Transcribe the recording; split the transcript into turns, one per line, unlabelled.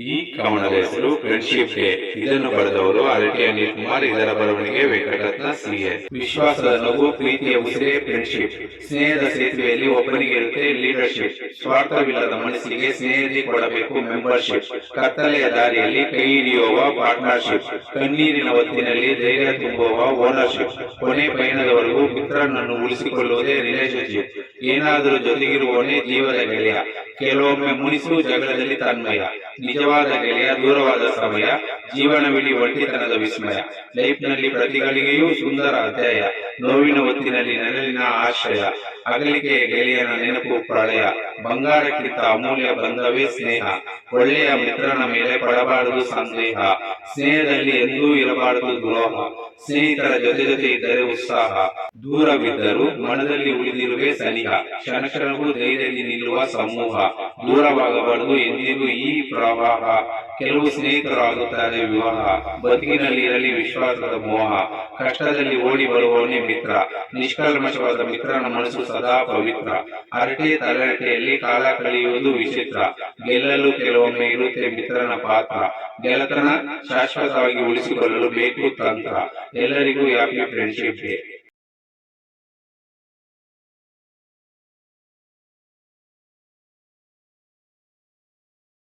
ಈ ಕವನದ ಹೆಸರು ಫ್ರೆಂಡ್ಶಿಪ್ ಡೇ. ಇದನ್ನು ಬರೆದವರು ಅರಟಿ ಅನಿಲ್ ಕುಮಾರ್. ಇದರ ಬರವಣಿಗೆ ವೆಂಕಟರತ್ನ ಸಿಎ. ವಿಶ್ವಾಸದ ನಗು, ಪ್ರೀತಿಯ ಉಸಿರೇ ಫ್ರೆಂಡ್ಶಿಪ್. ಸ್ನೇಹದ ಸೇತುವೆಯಲ್ಲಿ ಒಬ್ಬನಿಗೆ ಇರುತ್ತೆ ಲೀಡರ್ಶಿಪ್. ಸ್ವಾರ್ಥವಿಲ್ಲದ ಮನಸ್ಸಿಗೆ ಸ್ನೇಹಿತಿ ಕೊಡಬೇಕು ಮೆಂಬರ್ಶಿಪ್. ಕತ್ತಲೆಯ ದಾರಿಯಲ್ಲಿ ಕೈ ಹಿಡಿಯುವ ಪಾರ್ಟ್ನರ್ಶಿಪ್. ಕಣ್ಣೀರಿನ ಹೊತ್ತಿನಲ್ಲಿ ಧೈರ್ಯ ತುಂಬುವ ಓನರ್ಶಿಪ್. ಕೊನೆ ಪಯಣದವರೆಗೂ ಮಿತ್ರನನ್ನು ಉಳಿಸಿಕೊಳ್ಳುವುದೇ ರಿಲೇಶನ್ಶಿಪ್. ಏನಾದರೂ ಜೊತೆಗಿರುವವನೇ ಜೀವದ ಗೆಳೆಯ. ಕೆಲವೊಮ್ಮೆ ಮುನಿಸು ಜಗಳದಲ್ಲಿ ತನ್ಮಯ. ನಿಜವಾದ ಗೆಳೆಯ ದೂರವಾದ ಸಮಯ. ಜೀವನವಿಡೀ ಒಂಟಿತನದ ವಿಸ್ಮಯ. ಲೈಫ್ನಲ್ಲಿ ಪ್ರತಿಗಳಿಗೆಯೂ ಸುಂದರ ಅಧ್ಯಾಯ. ನೋವಿನ ಹೊತ್ತಿನಲ್ಲಿ ನೆರಳಿನ ಆಶ್ರಯ. ಅಗಲಿಕೆಯ ಗೆಳೆಯನ ನೆನಪು ಪ್ರಳಯ. ಬಂಗಾರಕ್ಕಿಂತ ಅಮೂಲ್ಯ ಬಂಧವೇ ಸ್ನೇಹ. ಒಳ್ಳೆಯ ಮಿತ್ರನ ಮೇಲೆ ಪಡಬಾರದು ಸಂದೇಹ. ಸ್ನೇಹದಲ್ಲಿ ಎಂದೂ ಇರಬಾರದು ದ್ರೋಹ. ಸ್ನೇಹಿತರ ಜೊತೆ ಇದ್ದರೆ ಉತ್ಸಾಹ. ದೂರವಿದ್ದರೂ ಮನದಲ್ಲಿ ಉಳಿದಿರುವೆ ಸನಿಹ. ಕ್ಷಣಕ್ಷಣವೂ ಧೈರ್ಯದಲ್ಲಿ ನಿಲ್ಲುವ ಸಮೂಹ. ದೂರವಾಗಬಾರದು ಎಂದಿಗೂ ಈ ಪ್ರವಾಹ. ಕೆಲವು ಸ್ನೇಹಿತರು ಆಗುತ್ತಾರೆ ವಿವಾಹ. ಬದುಕಿನಲ್ಲಿ ಇರಲಿ ವಿಶ್ವಾಸದ ಮೋಹ. ಕಷ್ಟದಲ್ಲಿ ಓಡಿ ಬರುವವನೇ ಮಿತ್ರ. ನಿಷ್ಕಲ್ಮಶವಾದ ಮಿತ್ರನ ಮನಸ್ಸು ಸದಾ ಪವಿತ್ರ. ಹರಟೆ ತಲೆಹರಟೆಯಲ್ಲಿ ಕಾಲ ಕಳೆಯುವುದು ವಿಚಿತ್ರ. ಗೆಲ್ಲಲು ಕೆಲವೊಮ್ಮೆ ಇರುತ್ತೆ ಮಿತ್ರನ ಪಾತ್ರ. ಗೆಳತನ ಶಾಶ್ವತವಾಗಿ ಉಳಿಸಿಕೊಳ್ಳಲು ಬೇಕು ತಂತ್ರ. ಎಲ್ಲರಿಗೂ ಹ್ಯಾಪಿ ಫ್ರೆಂಡ್ಶಿಪ್ ಡೇ.